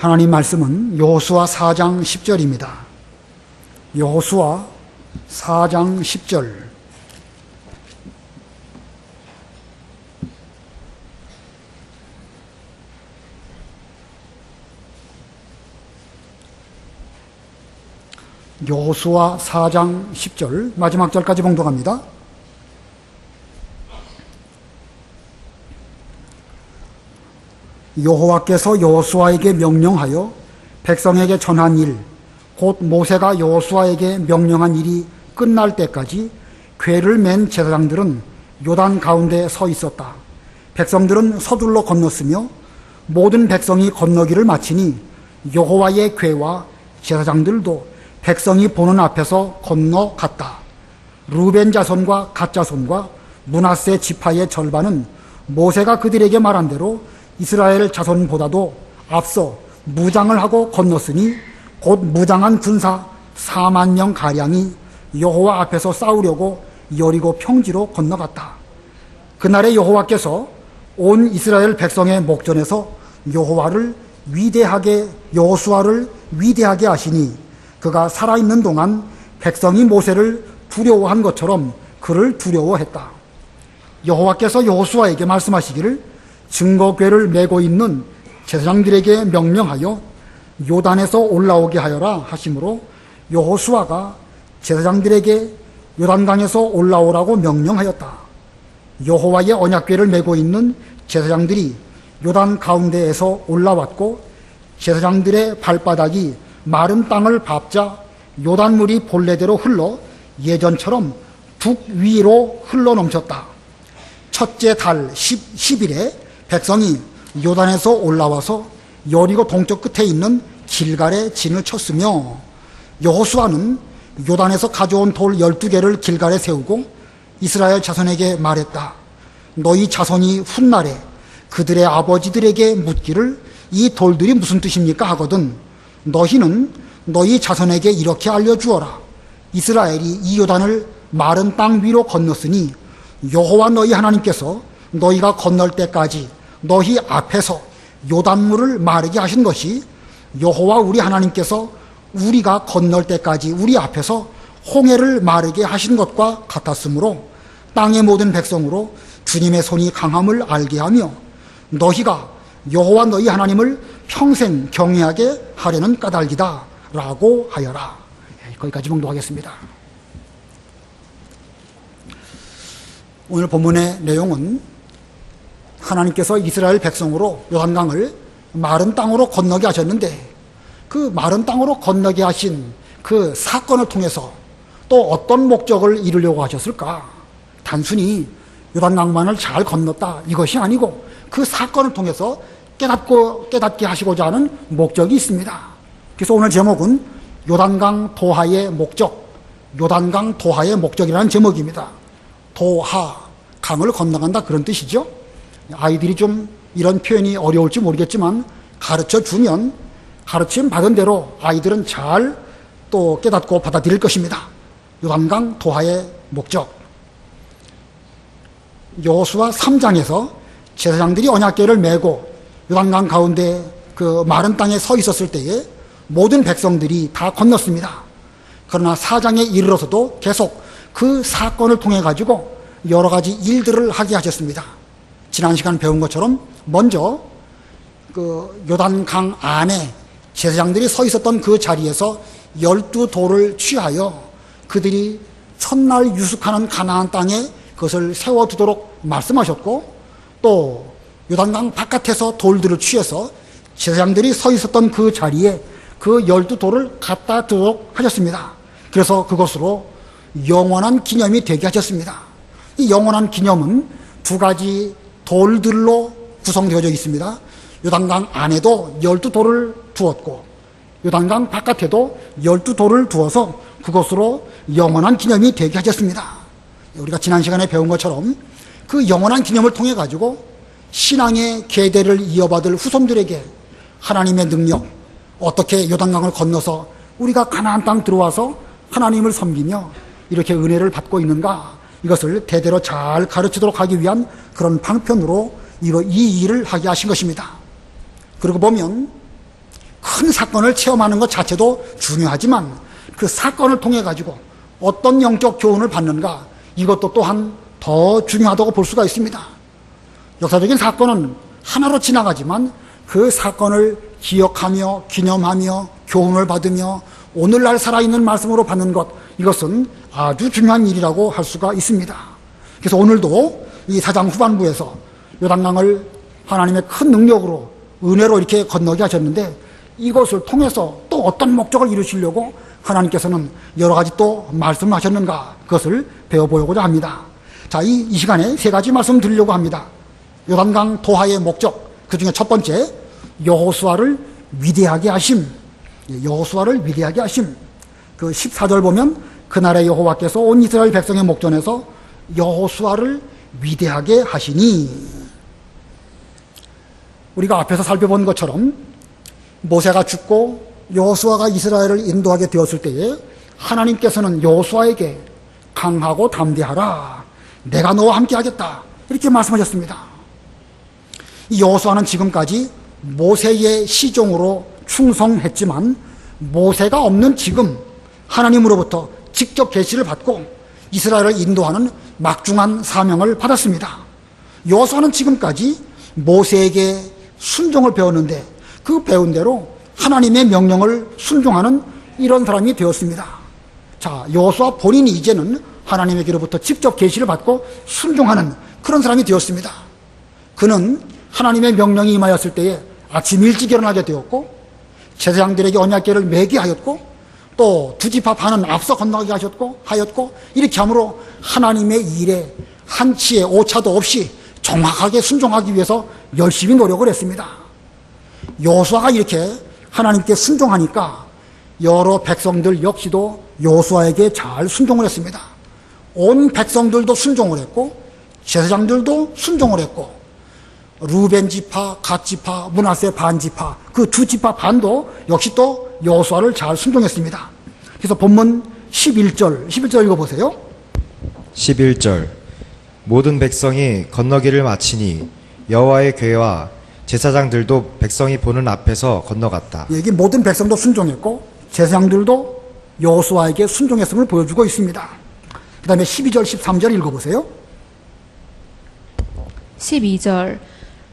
하나님 말씀은 여호수아 4장 10절입니다. 여호수아 4장 10절. 여호수아 4장 10절 마지막 절까지 봉독합니다. 여호와께서 여호수아에게 명령하여 백성에게 전한 일, 곧 모세가 여호수아에게 명령한 일이 끝날 때까지 궤를 맨 제사장들은 요단 가운데 서 있었다. 백성들은 서둘러 건넜으며 모든 백성이 건너기를 마치니 여호와의 궤와 제사장들도 백성이 보는 앞에서 건너갔다. 루벤 자손과 갓 자손과 므낫세 지파의 절반은 모세가 그들에게 말한 대로 이스라엘 자손보다도 앞서 무장을 하고 건넜으니 곧 무장한 군사 4만 명 가량이 여호와 앞에서 싸우려고 여리고 평지로 건너갔다. 그날에 여호와께서 온 이스라엘 백성의 목전에서 여호수아를 위대하게 하시니 그가 살아있는 동안 백성이 모세를 두려워한 것처럼 그를 두려워했다. 여호와께서 여호수아에게 말씀하시기를 증거궤를 메고 있는 제사장들에게 명령하여 요단에서 올라오게 하여라 하시므로 여호수아가 제사장들에게 요단강에서 올라오라고 명령하였다. 여호와의 언약궤를 메고 있는 제사장들이 요단 가운데에서 올라왔고 제사장들의 발바닥이 마른 땅을 밟자 요단물이 본래대로 흘러 예전처럼 북 위로 흘러 넘쳤다. 첫째 달 10일에 백성이 요단에서 올라와서 여리고 동쪽 끝에 있는 길갈에 진을 쳤으며 여호수아는 요단에서 가져온 돌 12개를 길갈에 세우고 이스라엘 자손에게 말했다. 너희 자손이 훗날에 그들의 아버지들에게 묻기를 이 돌들이 무슨 뜻입니까 하거든 너희는 너희 자손에게 이렇게 알려주어라. 이스라엘이 이 요단을 마른 땅 위로 건넜으니 여호와 너희 하나님께서 너희가 건널 때까지 너희 앞에서 요단물을 마르게 하신 것이 여호와 우리 하나님께서 우리가 건널 때까지 우리 앞에서 홍해를 마르게 하신 것과 같았으므로 땅의 모든 백성으로 주님의 손이 강함을 알게 하며 너희가 여호와 너희 하나님을 평생 경외하게 하려는 까닭이다 라고 하여라. 거기까지 봉독하겠습니다. 오늘 본문의 내용은 하나님께서 이스라엘 백성으로 요단강을 마른 땅으로 건너게 하셨는데 그 마른 땅으로 건너게 하신 그 사건을 통해서 또 어떤 목적을 이루려고 하셨을까? 단순히 요단강만을 잘 건넜다 이것이 아니고 그 사건을 통해서 깨닫게 하시고자 하는 목적이 있습니다. 그래서 오늘 제목은 요단강 도하의 목적, 요단강 도하의 목적이라는 제목입니다. 도하, 강을 건너간다 그런 뜻이죠. 아이들이 좀 이런 표현이 어려울지 모르겠지만 가르쳐주면 가르침 받은 대로 아이들은 잘 또 깨닫고 받아들일 것입니다. 요단강 도하의 목적. 여호수아 3장에서 제사장들이 언약궤를 메고 요단강 가운데 그 마른 땅에 서 있었을 때에 모든 백성들이 다 건넜습니다. 그러나 4장에 이르러서도 계속 그 사건을 통해 가지고 여러 가지 일들을 하게 하셨습니다. 지난 시간 배운 것처럼 먼저 그 요단강 안에 제사장들이 서 있었던 그 자리에서 12돌을 취하여 그들이 첫날 유숙하는 가나안 땅에 그것을 세워두도록 말씀하셨고 또 요단강 바깥에서 돌들을 취해서 제사장들이 서 있었던 그 자리에 그 12돌을 갖다 두도록 하셨습니다. 그래서 그것으로 영원한 기념이 되게 하셨습니다. 이 영원한 기념은 두 가지 돌들로 구성되어져 있습니다. 요단강 안에도 12돌을 두었고 요단강 바깥에도 12돌을 두어서 그것으로 영원한 기념이 되게 하셨습니다. 우리가 지난 시간에 배운 것처럼 그 영원한 기념을 통해 가지고 신앙의 계대를 이어받을 후손들에게 하나님의 능력, 어떻게 요단강을 건너서 우리가 가나안 땅 들어와서 하나님을 섬기며 이렇게 은혜를 받고 있는가, 이것을 대대로 잘 가르치도록 하기 위한 그런 방편으로 이 일을 하게 하신 것입니다. 그러고 보면 큰 사건을 체험하는 것 자체도 중요하지만 그 사건을 통해 가지고 어떤 영적 교훈을 받는가, 이것도 또한 더 중요하다고 볼 수가 있습니다. 역사적인 사건은 하나로 지나가지만 그 사건을 기억하며 기념하며 교훈을 받으며 오늘날 살아있는 말씀으로 받는 것, 이것은 아주 중요한 일이라고 할 수가 있습니다. 그래서 오늘도 이 4장 후반부에서 요단강을 하나님의 큰 능력으로 은혜로 이렇게 건너게 하셨는데, 이것을 통해서 또 어떤 목적을 이루시려고 하나님께서는 여러 가지 또 말씀을 하셨는가, 그것을 배워보려고자 합니다. 자, 이 시간에 세 가지 말씀 드리려고 합니다. 요단강 도하의 목적, 그 중에 첫 번째, 여호수아를 위대하게 하심. 여호수아를 위대하게 하심. 그 14절 보면 그날에 여호와께서 온 이스라엘 백성의 목전에서 여호수아를 위대하게 하시니, 우리가 앞에서 살펴본 것처럼 모세가 죽고 여호수아가 이스라엘을 인도하게 되었을 때에 하나님께서는 여호수아에게 강하고 담대하라, 내가 너와 함께 하겠다, 이렇게 말씀하셨습니다. 이 여호수아는 지금까지 모세의 시종으로 충성했지만 모세가 없는 지금 하나님으로부터 직접 계시를 받고 이스라엘을 인도하는 막중한 사명을 받았습니다. 여호수아는 지금까지 모세에게 순종을 배웠는데 그 배운 대로 하나님의 명령을 순종하는 이런 사람이 되었습니다. 자, 여호수아 본인이 이제는 하나님에게로부터 직접 계시를 받고 순종하는 그런 사람이 되었습니다. 그는 하나님의 명령이 임하였을 때에 아침 일찍 일어나게 되었고, 제사장들에게 언약궤를 매게 하였고, 또 두 지파 반은 앞서 건너가게 하였고, 이렇게 함으로 하나님의 일에 한치의 오차도 없이 정확하게 순종하기 위해서 열심히 노력을 했습니다. 여호수아가 이렇게 하나님께 순종하니까 여러 백성들 역시도 여호수아에게 잘 순종을 했습니다. 온 백성들도 순종을 했고, 제사장들도 순종을 했고, 루벤 지파, 갓 지파, 므낫세 반 지파, 그 두 지파 반도 역시 또 여호수아를 잘 순종했습니다. 그래서 본문 11절 읽어보세요. 11절 모든 백성이 건너기를 마치니 여호와의 궤와 제사장들도 백성이 보는 앞에서 건너갔다. 여기 모든 백성도 순종했고 제사장들도 여호수아에게 순종했음을 보여주고 있습니다. 그 다음에 12절 13절 읽어보세요. 12절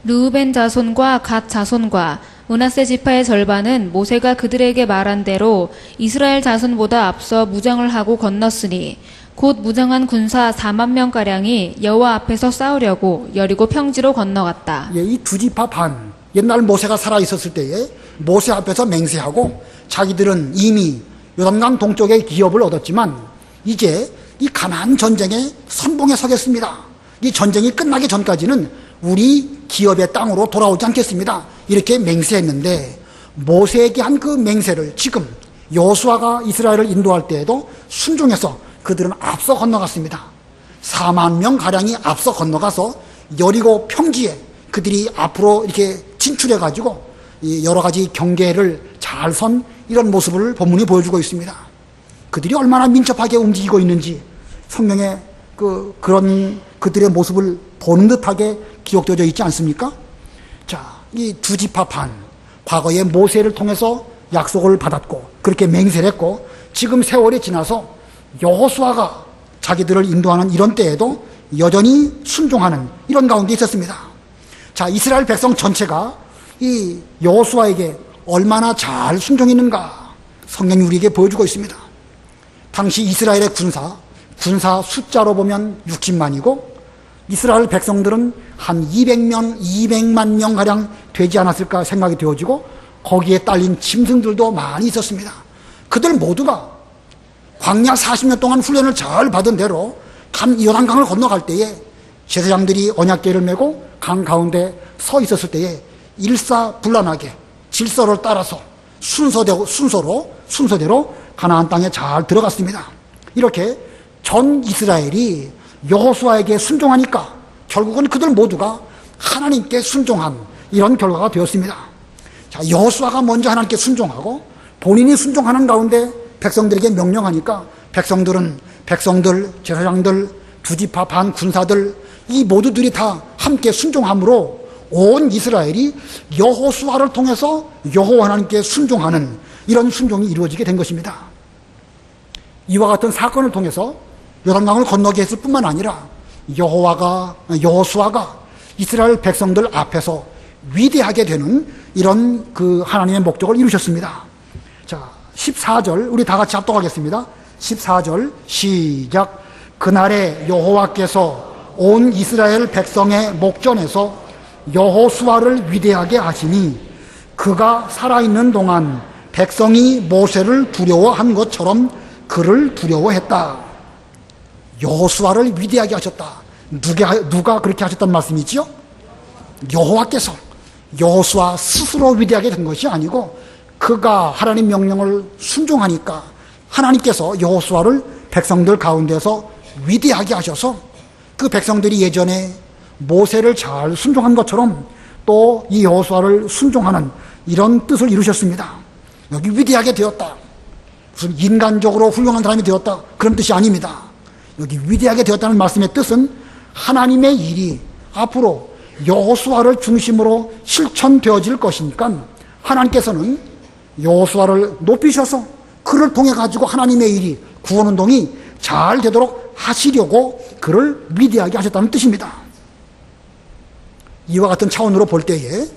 르우벤 자손과 갓 자손과 므낫세 지파의 절반은 모세가 그들에게 말한 대로 이스라엘 자손보다 앞서 무장을 하고 건넜으니 곧 무장한 군사 4만 명가량이 여호와 앞에서 싸우려고 여리고 평지로 건너갔다. 예, 이 두 지파 반, 옛날 모세가 살아있었을 때에 모세 앞에서 맹세하고 자기들은 이미 요단강 동쪽의 기업을 얻었지만 이제 이 가나안 전쟁에 선봉에 서겠습니다. 이 전쟁이 끝나기 전까지는 우리 기업의 땅으로 돌아오지 않겠습니다. 이렇게 맹세했는데 모세에게 한 그 맹세를 지금 여호수아가 이스라엘을 인도할 때에도 순종해서 그들은 앞서 건너갔습니다. 4만 명 가량이 앞서 건너가서 여리고 평지에 그들이 앞으로 이렇게 진출해 가지고 여러 가지 경계를 잘 선 이런 모습을 본문이 보여주고 있습니다. 그들이 얼마나 민첩하게 움직이고 있는지 성경에 그런 그들의 모습을 보는 듯하게 기록되어져 있지 않습니까? 자, 이 두 지파 반, 과거에 모세를 통해서 약속을 받았고 그렇게 맹세를 했고 지금 세월이 지나서 여호수아가 자기들을 인도하는 이런 때에도 여전히 순종하는 이런 가운데 있었습니다. 자, 이스라엘 백성 전체가 이 여호수아에게 얼마나 잘 순종했는가 성경이 우리에게 보여주고 있습니다. 당시 이스라엘의 군사 숫자로 보면 60만이고 이스라엘 백성들은 한 200만 명가량 되지 않았을까 생각이 되어지고 거기에 딸린 짐승들도 많이 있었습니다. 그들 모두가 광야 40년 동안 훈련을 잘 받은 대로 요단강을 건너갈 때에 제사장들이 언약궤를 메고 강 가운데 서 있었을 때에 일사불란하게 질서를 따라서 순서대로 가나안 땅에 잘 들어갔습니다. 이렇게 전 이스라엘이 여호수아에게 순종하니까 결국은 그들 모두가 하나님께 순종한 이런 결과가 되었습니다. 자, 여호수아가 먼저 하나님께 순종하고 본인이 순종하는 가운데 백성들에게 명령하니까 백성들, 제사장들, 두 지파 반 군사들 이 모두들이 다 함께 순종함으로 온 이스라엘이 여호수아를 통해서 여호와 하나님께 순종하는 이런 순종이 이루어지게 된 것입니다. 이와 같은 사건을 통해서 요단강을 건너게 했을 뿐만 아니라 여호수아가 이스라엘 백성들 앞에서 위대하게 되는 이런 그 하나님의 목적을 이루셨습니다. 자, 14절 우리 다 같이 합독하겠습니다. 14절 시작. 그날에 여호와께서 온 이스라엘 백성의 목전에서 여호수아를 위대하게 하시니 그가 살아있는 동안 백성이 모세를 두려워한 것처럼 그를 두려워했다. 여호수아를 위대하게 하셨다. 누가 그렇게 하셨단 말씀이지요? 여호와께서. 여호수아 스스로 위대하게 된 것이 아니고 그가 하나님 명령을 순종하니까 하나님께서 여호수아를 백성들 가운데서 위대하게 하셔서 그 백성들이 예전에 모세를 잘 순종한 것처럼 또 이 여호수아를 순종하는 이런 뜻을 이루셨습니다. 여기 위대하게 되었다. 무슨 인간적으로 훌륭한 사람이 되었다. 그런 뜻이 아닙니다. 여기 위대하게 되었다는 말씀의 뜻은 하나님의 일이 앞으로 여호수아를 중심으로 실천되어질 것이니까 하나님께서는 여호수아를 높이셔서 그를 통해 가지고 하나님의 일이 구원운동이 잘 되도록 하시려고 그를 위대하게 하셨다는 뜻입니다. 이와 같은 차원으로 볼 때에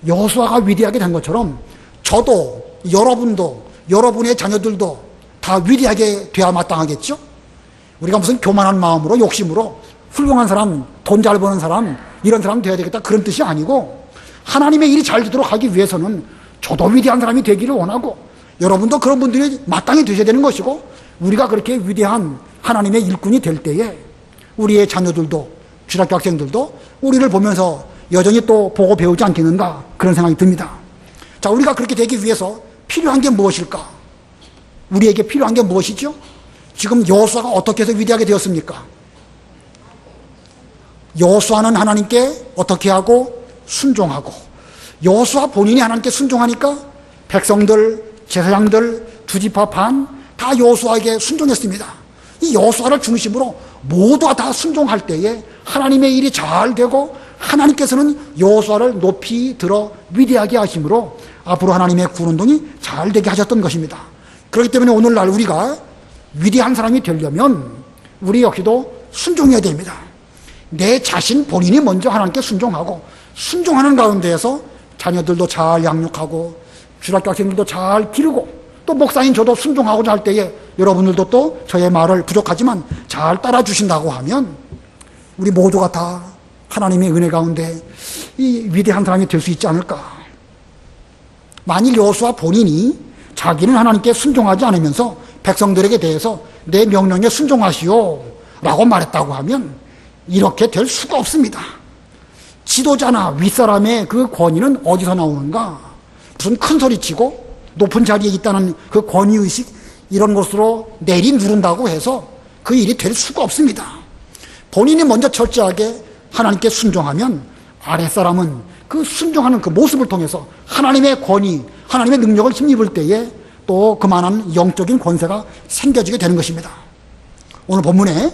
여호수아가 위대하게 된 것처럼 저도 여러분도 여러분의 자녀들도 다 위대하게 돼야 마땅하겠죠? 우리가 무슨 교만한 마음으로 욕심으로 훌륭한 사람, 돈 잘 버는 사람, 이런 사람 돼야 되겠다 그런 뜻이 아니고 하나님의 일이 잘 되도록 하기 위해서는 저도 위대한 사람이 되기를 원하고 여러분도 그런 분들이 마땅히 되셔야 되는 것이고 우리가 그렇게 위대한 하나님의 일꾼이 될 때에 우리의 자녀들도 주일학교 학생들도 우리를 보면서 여전히 또 보고 배우지 않겠는가 그런 생각이 듭니다. 자, 우리가 그렇게 되기 위해서 필요한 게 무엇일까? 우리에게 필요한 게 무엇이죠? 지금 여호수아가 어떻게 해서 위대하게 되었습니까? 여호수아는 하나님께 어떻게 하고 순종하고 여호수아 본인이 하나님께 순종하니까 백성들, 제사장들, 두 지파 반 다 여호수아에게 순종했습니다. 이 여호수아를 중심으로 모두가 다 순종할 때에 하나님의 일이 잘 되고 하나님께서는 여호수아를 높이 들어 위대하게 하심으로 앞으로 하나님의 구원운동이 잘 되게 하셨던 것입니다. 그렇기 때문에 오늘날 우리가 위대한 사람이 되려면 우리 역시도 순종해야 됩니다. 내 자신 본인이 먼저 하나님께 순종하고 순종하는 가운데에서 자녀들도 잘 양육하고 주일학교 학생들도 잘 기르고 또 목사인 저도 순종하고자 할 때에 여러분들도 또 저의 말을 부족하지만 잘 따라주신다고 하면 우리 모두가 다 하나님의 은혜 가운데 이 위대한 사람이 될 수 있지 않을까. 만일 여호수아 본인이 자기는 하나님께 순종하지 않으면서 백성들에게 대해서 내 명령에 순종하시오 라고 말했다고 하면 이렇게 될 수가 없습니다. 지도자나 윗사람의 그 권위는 어디서 나오는가? 무슨 큰 소리치고 높은 자리에 있다는 그 권위의식 이런 것으로 내리 누른다고 해서 그 일이 될 수가 없습니다. 본인이 먼저 철저하게 하나님께 순종하면 아랫사람은 그 순종하는 그 모습을 통해서 하나님의 권위, 하나님의 능력을 힘입을 때에 또 그만한 영적인 권세가 생겨지게 되는 것입니다. 오늘 본문에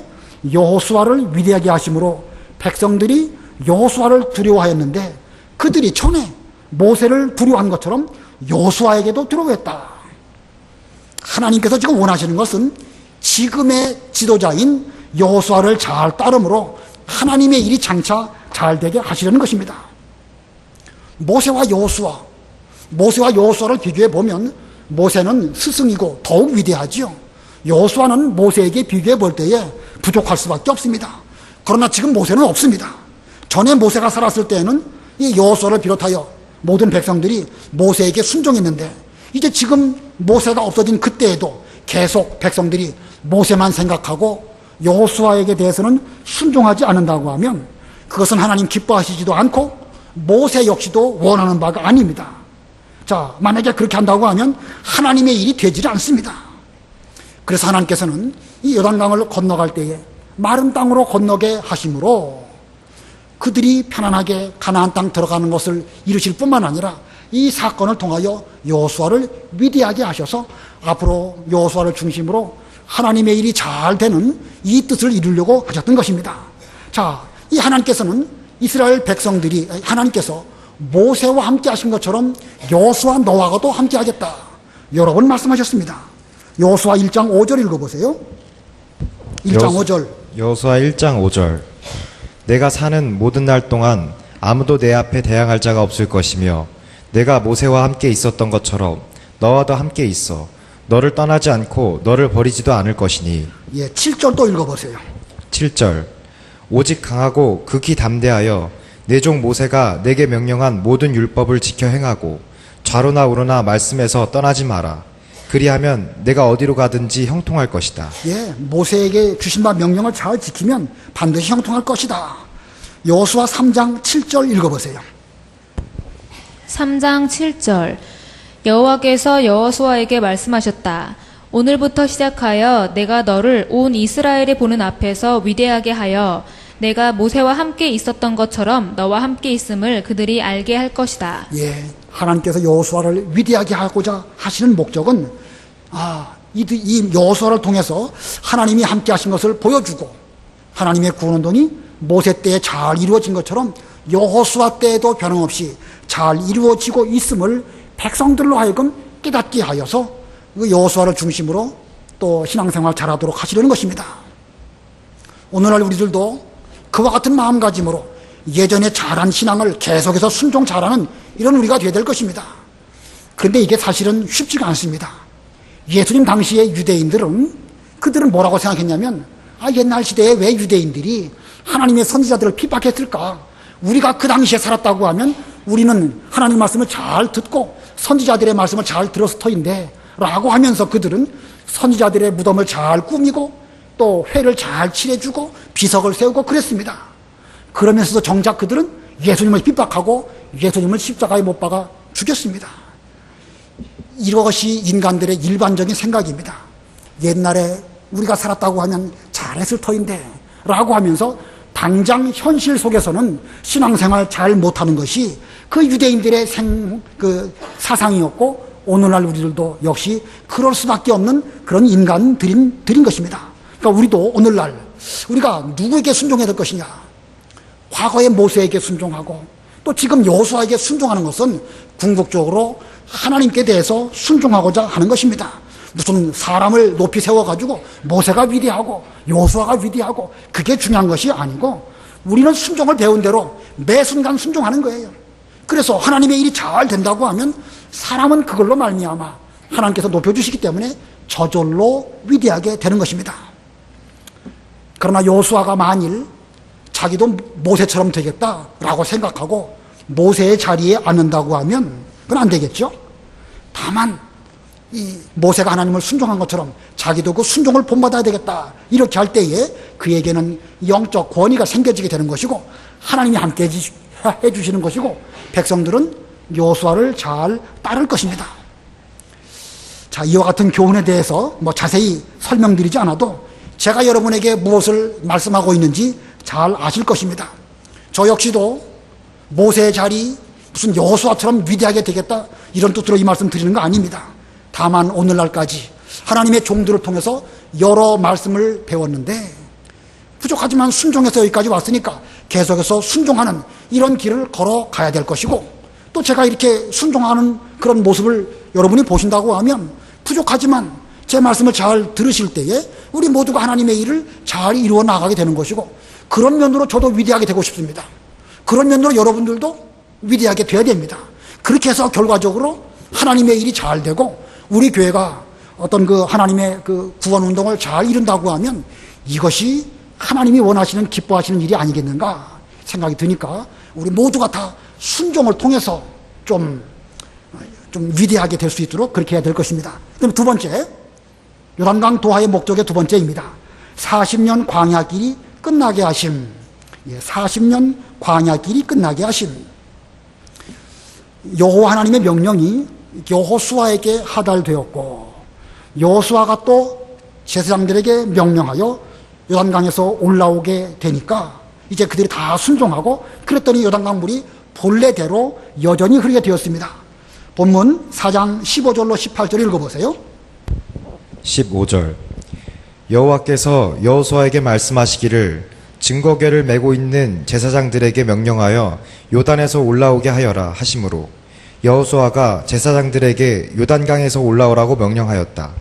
여호수아를 위대하게 하심으로 백성들이 여호수아를 두려워하였는데 그들이 전에 모세를 두려워한 것처럼 여호수아에게도 두려워했다. 하나님께서 지금 원하시는 것은 지금의 지도자인 여호수아를 잘 따름으로 하나님의 일이 장차 잘 되게 하시려는 것입니다. 모세와 여호수아를 비교해 보면 모세는 스승이고 더욱 위대하지요. 여호수아는 모세에게 비교해 볼 때에 부족할 수밖에 없습니다. 그러나 지금 모세는 없습니다. 전에 모세가 살았을 때에는 이 여호수아를 비롯하여 모든 백성들이 모세에게 순종했는데 이제 지금 모세가 없어진 그때에도 계속 백성들이 모세만 생각하고 여호수아에게 대해서는 순종하지 않는다고 하면 그것은 하나님 기뻐하시지도 않고 모세 역시도 원하는 바가 아닙니다. 자, 만약에 그렇게 한다고 하면 하나님의 일이 되지를 않습니다. 그래서 하나님께서는 이 요단강을 건너갈 때에 마른 땅으로 건너게 하심으로 그들이 편안하게 가나안 땅 들어가는 것을 이루실 뿐만 아니라 이 사건을 통하여 여호수아를 위대하게 하셔서 앞으로 여호수아를 중심으로 하나님의 일이 잘 되는 이 뜻을 이루려고 하셨던 것입니다. 자, 이 하나님께서는 이스라엘 백성들이 하나님께서 모세와 함께 하신 것처럼 여호수아 너하고도 함께 하겠다. 여러 번 말씀하셨습니다. 여호수아 1장 5절 읽어보세요. 1장 5절. 여호수아 1장 5절. 내가 사는 모든 날 동안 아무도 내 앞에 대항할 자가 없을 것이며 내가 모세와 함께 있었던 것처럼 너와도 함께 있어 너를 떠나지 않고 너를 버리지도 않을 것이니. 7절 또 읽어보세요. 7절. 오직 강하고 극히 담대하여 내 종 모세가 내게 명령한 모든 율법을 지켜 행하고 좌로나 우로나 말씀에서 떠나지 마라. 그리하면 내가 어디로 가든지 형통할 것이다. 모세에게 주신 바 명령을 잘 지키면 반드시 형통할 것이다. 여호수아 3장 7절 읽어보세요. 3장 7절. 여호와께서 여호수아에게 말씀하셨다. 오늘부터 시작하여 내가 너를 온 이스라엘이 보는 앞에서 위대하게 하여 내가 모세와 함께 있었던 것처럼 너와 함께 있음을 그들이 알게 할 것이다. 하나님께서 여호수아를 위대하게 하고자 하시는 목적은 이 여호수아를 통해서 하나님이 함께 하신 것을 보여주고 하나님의 구원운동이 모세 때에 잘 이루어진 것처럼 여호수아 때에도 변함없이 잘 이루어지고 있음을 백성들로 하여금 깨닫게 하여서 그 여호수아를 중심으로 또 신앙생활 잘하도록 하시려는 것입니다. 오늘날 우리들도 그와 같은 마음가짐으로 예전에 잘한 신앙을 계속해서 순종 잘하는 이런 우리가 되어야 될 것입니다. 그런데 이게 사실은 쉽지가 않습니다. 예수님 당시의 유대인들은 그들은 뭐라고 생각했냐면 옛날 시대에 왜 유대인들이 하나님의 선지자들을 핍박했을까? 우리가 그 당시에 살았다고 하면 우리는 하나님 말씀을 잘 듣고 선지자들의 말씀을 잘 들었을 터인데 라고 하면서 그들은 선지자들의 무덤을 잘 꾸미고 또 회를 잘 칠해주고 비석을 세우고 그랬습니다. 그러면서도 정작 그들은 예수님을 핍박하고 예수님을 십자가에 못 박아 죽였습니다. 이것이 인간들의 일반적인 생각입니다. 옛날에 우리가 살았다고 하면 잘했을 터인데 라고 하면서 당장 현실 속에서는 신앙생활 잘 못하는 것이 그 유대인들의 사상이었고 오늘날 우리들도 역시 그럴 수밖에 없는 그런 인간들인 것입니다. 그러니까 우리도 오늘날 우리가 누구에게 순종해야 될 것이냐? 과거의 모세에게 순종하고 또 지금 여호수아에게 순종하는 것은 궁극적으로 하나님께 대해서 순종하고자 하는 것입니다. 무슨 사람을 높이 세워가지고 모세가 위대하고 여호수아가 위대하고 그게 중요한 것이 아니고 우리는 순종을 배운 대로 매 순간 순종하는 거예요. 그래서 하나님의 일이 잘 된다고 하면 사람은 그걸로 말미암아 하나님께서 높여주시기 때문에 저절로 위대하게 되는 것입니다. 그러나 여호수아가 만일 자기도 모세처럼 되겠다라고 생각하고 모세의 자리에 앉는다고 하면 그건 안 되겠죠. 다만 이 모세가 하나님을 순종한 것처럼 자기도 그 순종을 본받아야 되겠다 이렇게 할 때에 그에게는 영적 권위가 생겨지게 되는 것이고 하나님이 함께 해주시는 것이고 백성들은 여호수아를 잘 따를 것입니다. 자, 이와 같은 교훈에 대해서 자세히 설명드리지 않아도 제가 여러분에게 무엇을 말씀하고 있는지 잘 아실 것입니다. 저 역시도 모세의 자리 무슨 여호수아처럼 위대하게 되겠다 이런 뜻으로 이 말씀 드리는 거 아닙니다. 다만 오늘날까지 하나님의 종들을 통해서 여러 말씀을 배웠는데 부족하지만 순종해서 여기까지 왔으니까 계속해서 순종하는 이런 길을 걸어가야 될 것이고 또 제가 이렇게 순종하는 그런 모습을 여러분이 보신다고 하면 부족하지만 제 말씀을 잘 들으실 때에 우리 모두가 하나님의 일을 잘 이루어 나가게 되는 것이고 그런 면으로 저도 위대하게 되고 싶습니다. 그런 면으로 여러분들도 위대하게 되어야 됩니다. 그렇게 해서 결과적으로 하나님의 일이 잘 되고 우리 교회가 어떤 그 하나님의 그 구원 운동을 잘 이룬다고 하면 이것이 하나님이 원하시는 기뻐하시는 일이 아니겠는가 생각이 드니까 우리 모두가 다 순종을 통해서 좀 위대하게 될 수 있도록 그렇게 해야 될 것입니다. 그럼 두 번째, 요단강 도하의 목적의 두 번째입니다. 40년 광야길이 끝나게 하심. 40년 광야길이 끝나게 하심. 여호와 하나님의 명령이 여호수아에게 하달되었고 여호수아가 또 제사장들에게 명령하여 요단강에서 올라오게 되니까 이제 그들이 다 순종하고 그랬더니 요단강 물이 본래대로 여전히 흐르게 되었습니다. 본문 4장 15절로 18절 읽어보세요. 15절. 여호와께서 여호수아에게 말씀하시기를 증거궤를 메고 있는 제사장들에게 명령하여 요단에서 올라오게 하여라 하심으로 여호수아가 제사장들에게 요단강에서 올라오라고 명령하였다.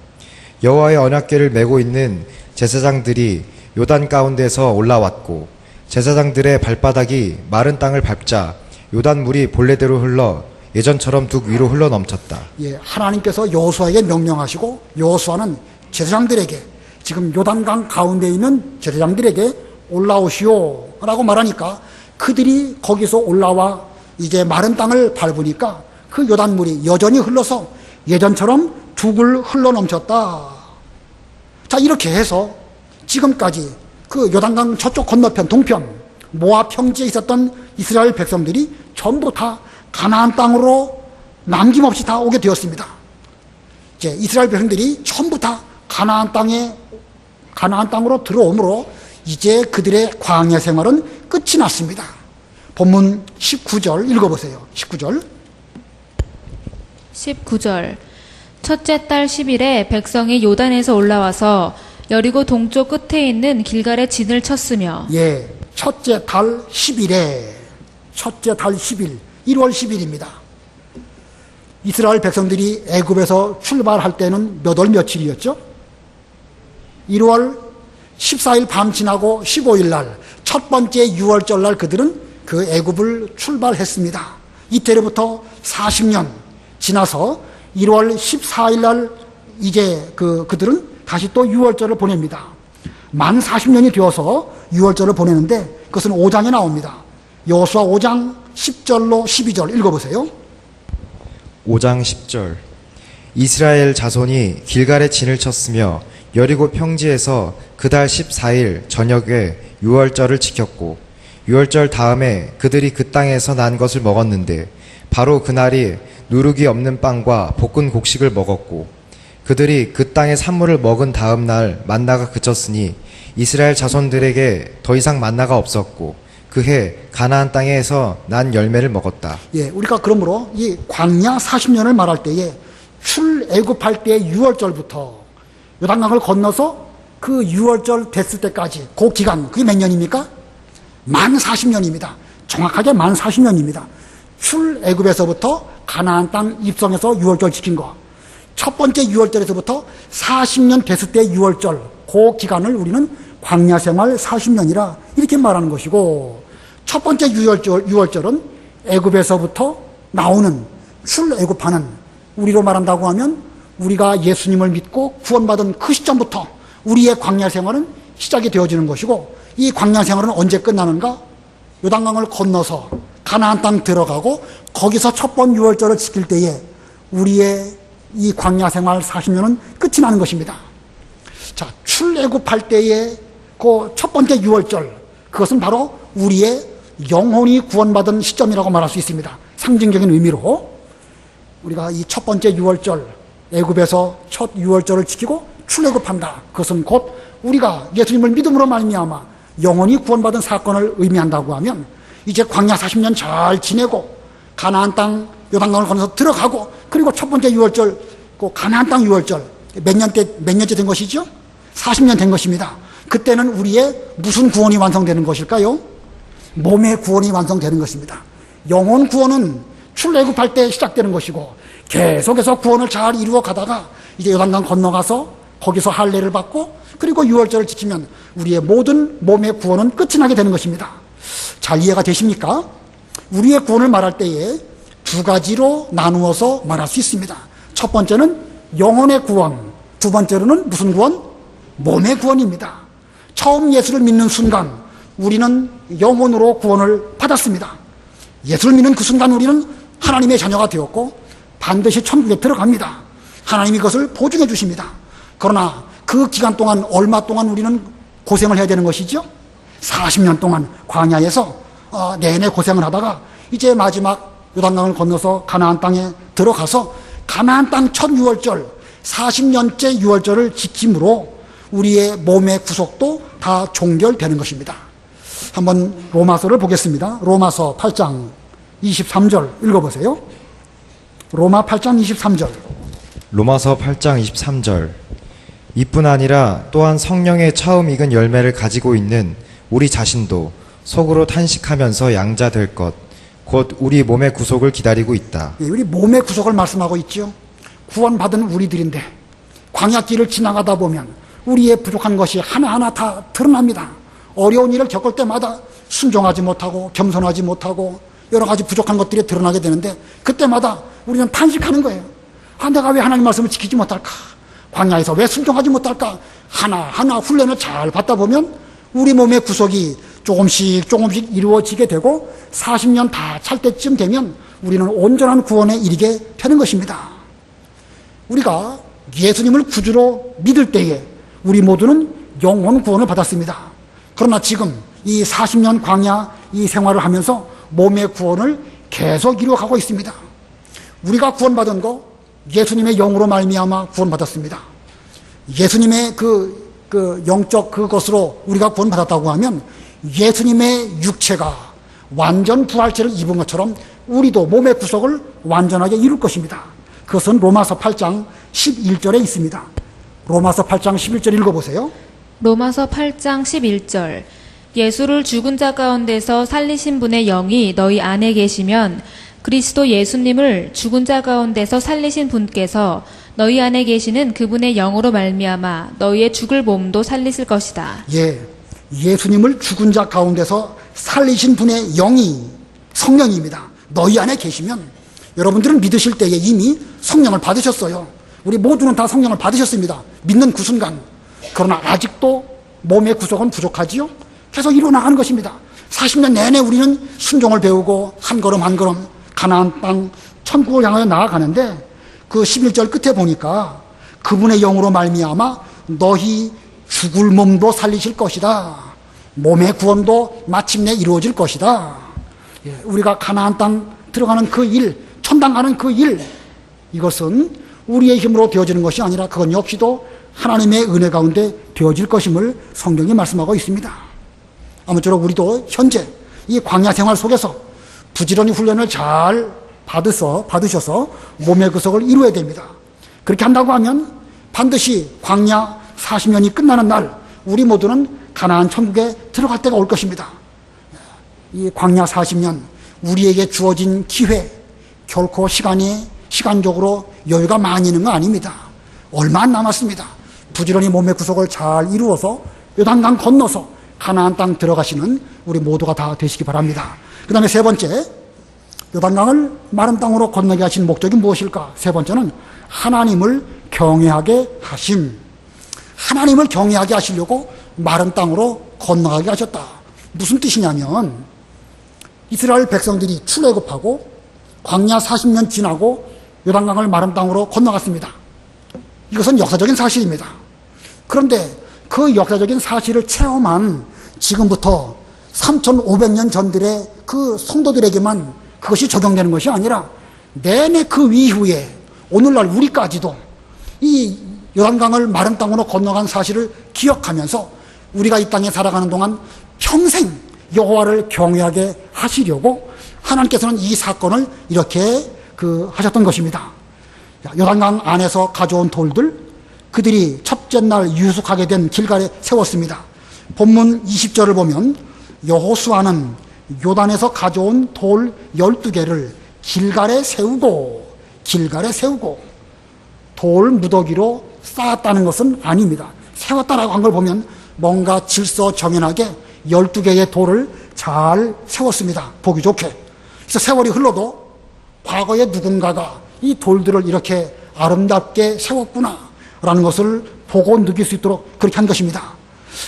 여호와의 언약궤를 메고 있는 제사장들이 요단 가운데서 올라왔고 제사장들의 발바닥이 마른 땅을 밟자 요단 물이 본래대로 흘러 예전처럼 둑 위로 흘러 넘쳤다. 예, 하나님께서 여호수아에게 명령하시고 여호수아는 제사장들에게 지금 요단강 가운데 있는 제사장들에게 올라오시오라고 말하니까 그들이 거기서 올라와 이제 마른 땅을 밟으니까 그 요단물이 여전히 흘러서 예전처럼 둑을 흘러 넘쳤다. 자, 이렇게 해서 지금까지 그 요단강 저쪽 건너편 동편 모압 평지에 있었던 이스라엘 백성들이 전부 다 가나안 땅으로 남김없이 다 오게 되었습니다. 이제 이스라엘 백성들이 전부 다 가나안 땅으로 들어오므로 이제 그들의 광야 생활은 끝이 났습니다. 본문 19절 읽어보세요. 19절. 19절. 첫째 달 10일에 백성이 요단에서 올라와서 여리고 동쪽 끝에 있는 길갈에 진을 쳤으며 예, 첫째 달 10일 1월 10일입니다. 이스라엘 백성들이 애굽에서 출발할 때는 몇 월 며칠이었죠? 1월 14일 밤 지나고 15일 날 첫 번째 6월절 날 그들은 그 애굽을 출발했습니다. 이때로부터 40년 지나서 1월 14일 날 이제 그들은 다시 또 6월절을 보냅니다. 만 40년이 되어서 6월절을 보내는데 그것은 5장에 나옵니다. 여호수아 5장 10절로 12절 읽어보세요. 5장 10절. 이스라엘 자손이 길갈에 진을 쳤으며 여리고 평지에서 그달 14일 저녁에 유월절을 지켰고 6월절 다음에 그들이 그 땅에서 난 것을 먹었는데 바로 그날이 누룩이 없는 빵과 볶은 곡식을 먹었고 그들이 그 땅의 산물을 먹은 다음 날 만나가 그쳤으니 이스라엘 자손들에게 더 이상 만나가 없었고 그해 가나안 땅에서 난 열매를 먹었다. 예, 우리가 그러므로 이 광야 40년을 말할 때에 출애굽할 때 6월절부터 요단강을 건너서 그 6월절 됐을 때까지 그 기간 그게 몇 년입니까? 만 40년입니다. 정확하게 만 40년입니다. 출애굽에서부터 가나안 땅 입성해서 6월절 지킨 거. 첫 번째 6월절에서부터 40년 됐을 때 6월절 그 기간을 우리는 광야 생활 40년이라 이렇게 말하는 것이고 첫 번째 6월절은 애굽에서부터 나오는 출애굽하는 우리로 말한다고 하면 우리가 예수님을 믿고 구원받은 그 시점부터 우리의 광야 생활은 시작이 되어지는 것이고 이 광야 생활은 언제 끝나는가? 요단강을 건너서 가나안 땅 들어가고 거기서 첫 번 6월절을 지킬 때에 우리의 이 광야 생활 40년은 끝이 나는 것입니다. 자, 출애굽할 때의 그 첫 번째 6월절 그것은 바로 우리의 영혼이 구원받은 시점이라고 말할 수 있습니다. 상징적인 의미로 우리가 이 첫 번째 6월절 애굽에서 첫 6월절을 지키고 출애굽한다. 그것은 곧 우리가 예수님을 믿음으로 말미암아 영혼이 구원받은 사건을 의미한다고 하면 이제 광야 40년 잘 지내고 가나안 땅 요단강을 건너서 들어가고 그리고 첫 번째 6월절 그 가나안 땅 6월절 몇 년째 된 것이죠? 40년 된 것입니다. 그때는 우리의 무슨 구원이 완성되는 것일까요? 몸의 구원이 완성되는 것입니다. 영혼 구원은 출애굽할 때 시작되는 것이고 계속해서 구원을 잘 이루어 가다가 이제 요단강 건너가서 거기서 할례를 받고 그리고 6월절을 지키면 우리의 모든 몸의 구원은 끝이 나게 되는 것입니다. 잘 이해가 되십니까? 우리의 구원을 말할 때에 두 가지로 나누어서 말할 수 있습니다. 첫 번째는 영혼의 구원, 두 번째로는 무슨 구원? 몸의 구원입니다. 처음 예수를 믿는 순간 우리는 영혼으로 구원을 받았습니다. 예수를 믿는 그 순간 우리는 하나님의 자녀가 되었고 반드시 천국에 들어갑니다. 하나님이 그것을 보증해 주십니다. 그러나 그 기간 동안 얼마 동안 우리는 고생을 해야 되는 것이죠? 40년 동안 광야에서 내내 고생을 하다가 이제 마지막 요단강을 건너서 가나안 땅에 들어가서 가나안 땅 첫 6월절 40년째 6월절을 지킴으로 우리의 몸의 구속도 다 종결되는 것입니다. 한번 로마서를 보겠습니다. 로마서 8장 23절 읽어보세요. 로마 8장 23절. 로마서 8장 23절. 이뿐 아니라 또한 성령의 처음 익은 열매를 가지고 있는 우리 자신도 속으로 탄식하면서 양자될 것, 곧 우리 몸의 구속을 기다리고 있다. 예, 우리 몸의 구속을 말씀하고 있죠. 구원받은 우리들인데 광야길을 지나가다 보면 우리의 부족한 것이 하나하나 다 드러납니다. 어려운 일을 겪을 때마다 순종하지 못하고 겸손하지 못하고 여러 가지 부족한 것들이 드러나게 되는데 그때마다 우리는 탄식하는 거예요. 내가 왜 하나님 말씀을 지키지 못할까? 광야에서 왜 순종하지 못할까? 하나하나 훈련을 잘 받다 보면 우리 몸의 구속이 조금씩 이루어지게 되고 40년 다 찰 때쯤 되면 우리는 온전한 구원에 이르게 되는 것입니다. 우리가 예수님을 구주로 믿을 때에 우리 모두는 영원 구원을 받았습니다. 그러나 지금 이 40년 광야 이 생활을 하면서 몸의 구원을 계속 이루어가고 있습니다. 우리가 구원받은 거 예수님의 영으로 말미암아 구원받았습니다. 예수님의 그 영적 그것으로 우리가 구원받았다고 하면 예수님의 육체가 완전 부활체를 입은 것처럼 우리도 몸의 구속을 완전하게 이룰 것입니다. 그것은 로마서 8장 11절에 있습니다. 로마서 8장 11절 읽어보세요. 로마서 8장 11절. 예수를 죽은 자 가운데서 살리신 분의 영이 너희 안에 계시면 그리스도 예수님을 죽은 자 가운데서 살리신 분께서 너희 안에 계시는 그분의 영으로 말미암아 너희의 죽을 몸도 살리실 것이다. 예, 예수님을 죽은 자 가운데서 살리신 분의 영이 성령입니다. 너희 안에 계시면 여러분들은 믿으실 때에 이미 성령을 받으셨어요. 우리 모두는 다 성령을 받으셨습니다. 믿는 그 순간. 그러나 아직도 몸의 구속은 부족하지요. 계속 이루어나가는 것입니다. 40년 내내 우리는 순종을 배우고 한 걸음 한 걸음 가나안 땅 천국을 향하여 나아가는데 그 11절 끝에 보니까 그분의 영으로 말미암아 너희 죽을 몸도 살리실 것이다. 몸의 구원도 마침내 이루어질 것이다. 예, 우리가 가나안 땅 들어가는 그 일, 천당 가는 그 일, 이것은 우리의 힘으로 되어지는 것이 아니라 그건 역시도 하나님의 은혜 가운데 되어질 것임을 성경이 말씀하고 있습니다. 아무쪼록 우리도 현재 이 광야 생활 속에서 부지런히 훈련을 잘 받으셔서 몸의 구속을 이루어야 됩니다. 그렇게 한다고 하면 반드시 광야 40년이 끝나는 날 우리 모두는 가나안 천국에 들어갈 때가 올 것입니다. 이 광야 40년 우리에게 주어진 기회 결코 시간적으로 여유가 많이 있는 거 아닙니다. 얼마 안 남았습니다. 부지런히 몸의 구속을 잘 이루어서 요단강 건너서 가나안 땅 들어가시는 우리 모두가 다 되시기 바랍니다. 그 다음에 세 번째, 요단강을 마른 땅으로 건너게 하신 목적이 무엇일까? 세 번째는 하나님을 경외하게 하심. 하나님을 경외하게 하시려고 마른 땅으로 건너가게 하셨다. 무슨 뜻이냐면 이스라엘 백성들이 출애굽하고 광야 40년 지나고 요단강을 마른 땅으로 건너갔습니다. 이것은 역사적인 사실입니다. 그런데 그 역사적인 사실을 체험한 지금부터 3,500년 전들의 그 성도들에게만 그것이 적용되는 것이 아니라 내내 그 이후에 오늘날 우리까지도 이 요단강을 마른 땅으로 건너간 사실을 기억하면서 우리가 이 땅에 살아가는 동안 평생 여호와를 경외하게 하시려고 하나님께서는 이 사건을 이렇게 하셨던 것입니다. 요단강 안에서 가져온 돌들, 그들이 첫째 날 유숙하게 된 길갈에 세웠습니다. 본문 20절을 보면 여호수아는 요단에서 가져온 돌 12개를 길갈에 세우고 돌 무더기로 쌓았다는 것은 아닙니다. 세웠다라고 한 걸 보면 뭔가 질서정연하게 12개의 돌을 잘 세웠습니다. 보기 좋게. 그래서 세월이 흘러도 과거에 누군가가 이 돌들을 이렇게 아름답게 세웠구나 라는 것을 보고 느낄 수 있도록 그렇게 한 것입니다.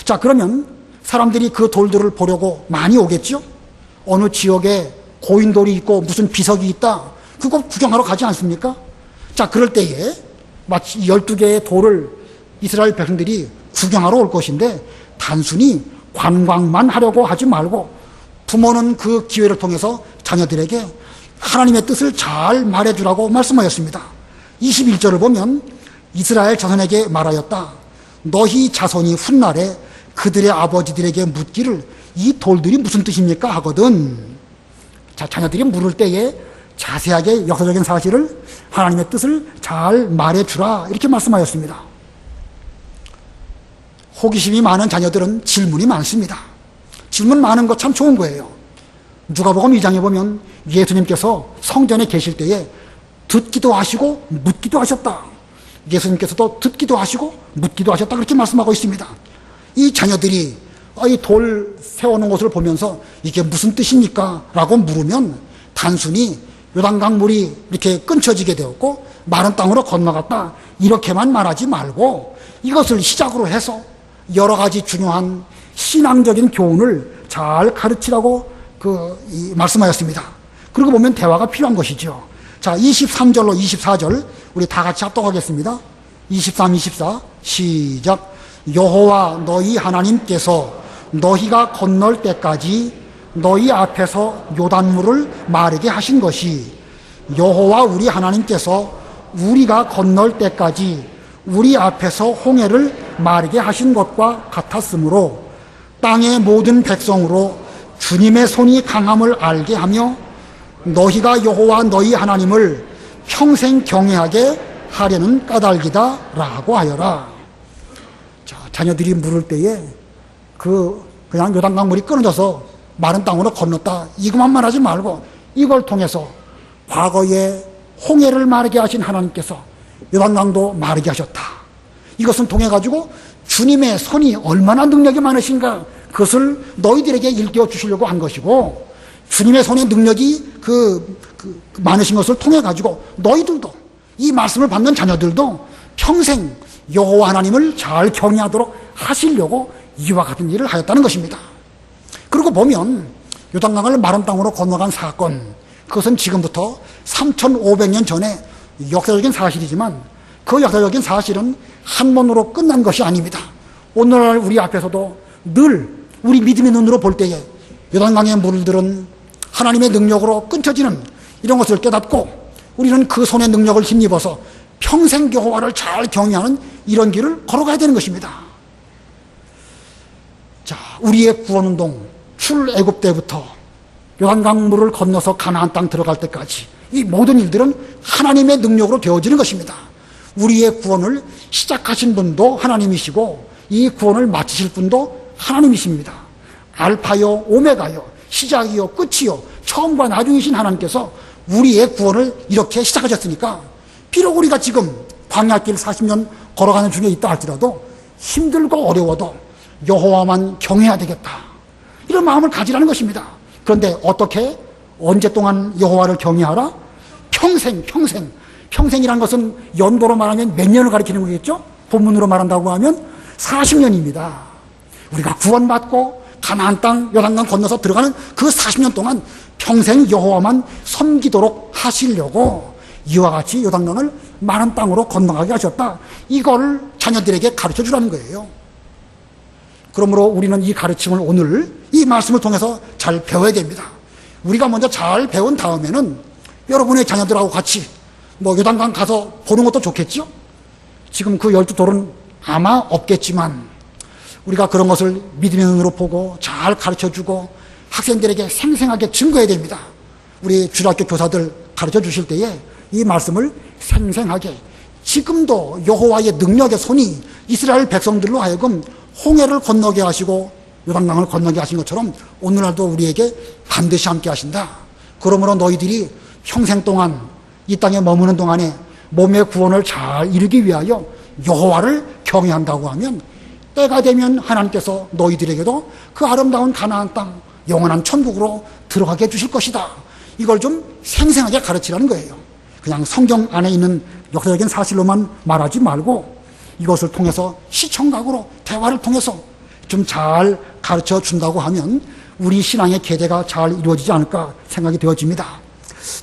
자, 그러면 사람들이 그 돌들을 보려고 많이 오겠죠? 어느 지역에 고인돌이 있고 무슨 비석이 있다, 그거 구경하러 가지 않습니까? 자, 그럴 때에 마치 12개의 돌을 이스라엘 백성들이 구경하러 올 것인데 단순히 관광만 하려고 하지 말고 부모는 그 기회를 통해서 자녀들에게 하나님의 뜻을 잘 말해주라고 말씀하였습니다. 21절을 보면 이스라엘 자손에게 말하였다. 너희 자손이 훗날에 그들의 아버지들에게 묻기를 이 돌들이 무슨 뜻입니까? 하거든. 자, 자녀들이 물을 때에 자세하게 역사적인 사실을 하나님의 뜻을 잘 말해주라 이렇게 말씀하였습니다. 호기심이 많은 자녀들은 질문이 많습니다. 질문 많은 거 참 좋은 거예요. 누가복음 2장에 보면 예수님께서 성전에 계실 때에 듣기도 하시고 묻기도 하셨다. 예수님께서도 듣기도 하시고 묻기도 하셨다. 그렇게 말씀하고 있습니다. 이 자녀들이 이 돌 세워놓은 것을 보면서 이게 무슨 뜻입니까? 라고 물으면 단순히 요단강 물이 이렇게 끊쳐지게 되었고 마른 땅으로 건너갔다. 이렇게만 말하지 말고 이것을 시작으로 해서 여러 가지 중요한 신앙적인 교훈을 잘 가르치라고 말씀하였습니다. 그리고 보면 대화가 필요한 것이죠. 자, 23절로 24절 우리 다 같이 합독하겠습니다. 23, 24 시작. 여호와 너희 하나님께서 너희가 건널 때까지 너희 앞에서 요단물을 마르게 하신 것이 여호와 우리 하나님께서 우리가 건널 때까지 우리 앞에서 홍해를 마르게 하신 것과 같았으므로 땅의 모든 백성으로 주님의 손이 강함을 알게 하며 너희가 여호와 너희 하나님을 평생 경외하게 하려는 까닭이다 라고 하여라. 자, 자녀들이 물을 때에 그냥 요단강 물이 끊어져서 마른 땅으로 건넜다 이것만 말하지 말고 이걸 통해서 과거에 홍해를 마르게 하신 하나님께서 요단강도 마르게 하셨다. 이것을 통해 가지고 주님의 손이 얼마나 능력이 많으신가 그것을 너희들에게 일깨워 주시려고 한 것이고 주님의 손의 능력이 많으신 것을 통해 가지고 너희들도 이 말씀을 받는 자녀들도 평생 여호와 하나님을 잘 경외하도록 하시려고 이와 같은 일을 하였다는 것입니다. 그리고 보면 요단강을 마른 땅으로 건너간 사건 그것은 지금부터 3500년 전에 역사적인 사실이지만 그 역사적인 사실은 한 번으로 끝난 것이 아닙니다. 오늘날 우리 앞에서도 늘 우리 믿음의 눈으로 볼 때에 요단강의 물들은 하나님의 능력으로 끊쳐지는 이런 것을 깨닫고 우리는 그 손의 능력을 힘입어서 평생 여호와를 잘 경외하는 이런 길을 걸어가야 되는 것입니다. 자, 우리의 구원운동 출애굽 때부터 요단강 물을 건너서 가나안 땅 들어갈 때까지 이 모든 일들은 하나님의 능력으로 되어지는 것입니다. 우리의 구원을 시작하신 분도 하나님이시고 이 구원을 마치실 분도 하나님이십니다. 알파요 오메가요 시작이요 끝이요 처음과 나중이신 하나님께서 우리의 구원을 이렇게 시작하셨으니까 비록 우리가 지금 광야길 40년 걸어가는 중에 있다 할지라도 힘들고 어려워도 여호와만 경외해야 되겠다 이런 마음을 가지라는 것입니다. 그런데 어떻게 언제 동안 여호와를 경외하라? 평생이라는 것은 연도로 말하면 몇 년을 가리키는 거겠죠? 본문으로 말한다고 하면 40년입니다. 우리가 구원받고 가나안 땅 요단강 건너서 들어가는 그 40년 동안 평생 여호와만 섬기도록 하시려고 이와 같이 요단강을 마른 땅으로 건너가게 하셨다. 이걸 자녀들에게 가르쳐 주라는 거예요. 그러므로 우리는 이 가르침을 오늘 이 말씀을 통해서 잘 배워야 됩니다. 우리가 먼저 잘 배운 다음에는 여러분의 자녀들하고 같이 요단강 가서 보는 것도 좋겠죠? 지금 그 12돌은 아마 없겠지만 우리가 그런 것을 믿음의 눈으로 보고 잘 가르쳐주고 학생들에게 생생하게 증거해야 됩니다. 우리 주일학교 교사들 가르쳐 주실 때에 이 말씀을 생생하게 지금도 여호와의 능력의 손이 이스라엘 백성들로 하여금 홍해를 건너게 하시고 요단강을 건너게 하신 것처럼 오늘날도 우리에게 반드시 함께 하신다. 그러므로 너희들이 평생 동안 이 땅에 머무는 동안에 몸의 구원을 잘 이루기 위하여 여호와를 경외한다고 하면 때가 되면 하나님께서 너희들에게도 그 아름다운 가나안 땅 영원한 천국으로 들어가게 해주실 것이다. 이걸 좀 생생하게 가르치라는 거예요. 그냥 성경 안에 있는 역사적인 사실로만 말하지 말고 이것을 통해서 시청각으로 대화를 통해서 좀 잘 가르쳐 준다고 하면 우리 신앙의 계대가 잘 이루어지지 않을까 생각이 되어집니다.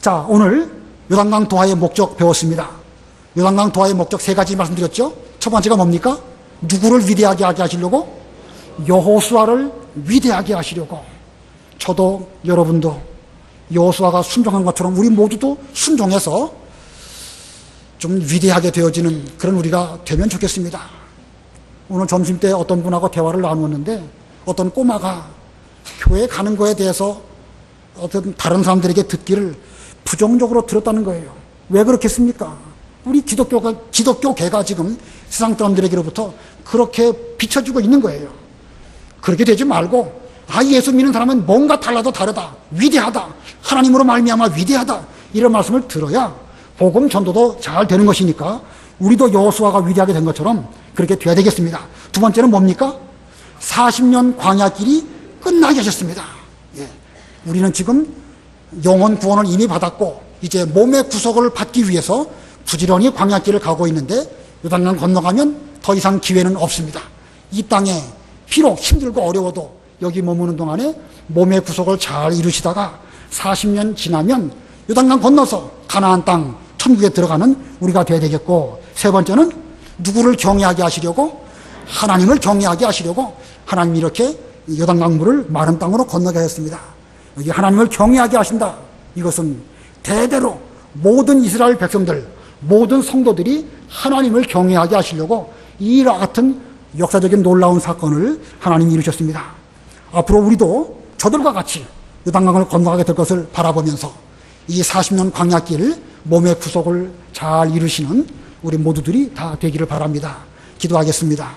자, 오늘 요단강 도하의 목적 배웠습니다. 요단강 도하의 목적 3가지 말씀드렸죠. 첫 번째가 뭡니까? 누구를 위대하게 하게 하시려고? 여호수아를 위대하게 하시려고. 저도 여러분도 여호수아가 순종한 것처럼 우리 모두도 순종해서 좀 위대하게 되어지는 그런 우리가 되면 좋겠습니다. 오늘 점심때 어떤 분하고 대화를 나누었는데 어떤 꼬마가 교회 가는 거에 대해서 어떤 다른 사람들에게 듣기를 부정적으로 들었다는 거예요. 왜 그렇겠습니까? 우리 기독교계가 지금 세상 사람들에게로부터 그렇게 비춰지고 있는 거예요. 그렇게 되지 말고 예수 믿는 사람은 뭔가 달라도 다르다, 위대하다, 하나님으로 말미암아 위대하다, 이런 말씀을 들어야 복음 전도도 잘 되는 것이니까 우리도 여호수아가 위대하게 된 것처럼 그렇게 돼야 되겠습니다. 두 번째는 뭡니까? 40년 광야길이 끝나게 하셨습니다. 예. 우리는 지금 영혼 구원을 이미 받았고 이제 몸의 구속을 받기 위해서 부지런히 광야길을 가고 있는데 요단강 건너가면 더 이상 기회는 없습니다. 이 땅에 비록 힘들고 어려워도 여기 머무는 동안에 몸의 구속을 잘 이루시다가 40년 지나면 요단강 건너서 가나안 땅 천국에 들어가는 우리가 돼야 되겠고, 세 번째는 누구를 경외하게 하시려고? 하나님을 경외하게 하시려고 하나님이 이렇게 요단강 물을 마른 땅으로 건너게 하였습니다. 여기 하나님을 경외하게 하신다. 이것은 대대로 모든 이스라엘 백성들, 모든 성도들이 하나님을 경외하게 하시려고 이와 같은 역사적인 놀라운 사건을 하나님이 이루셨습니다. 앞으로 우리도 저들과 같이 요단강을 건너가게 될 것을 바라보면서 이 40년 광야길 몸의 구속을 잘 이루시는 우리 모두들이 다 되기를 바랍니다. 기도하겠습니다.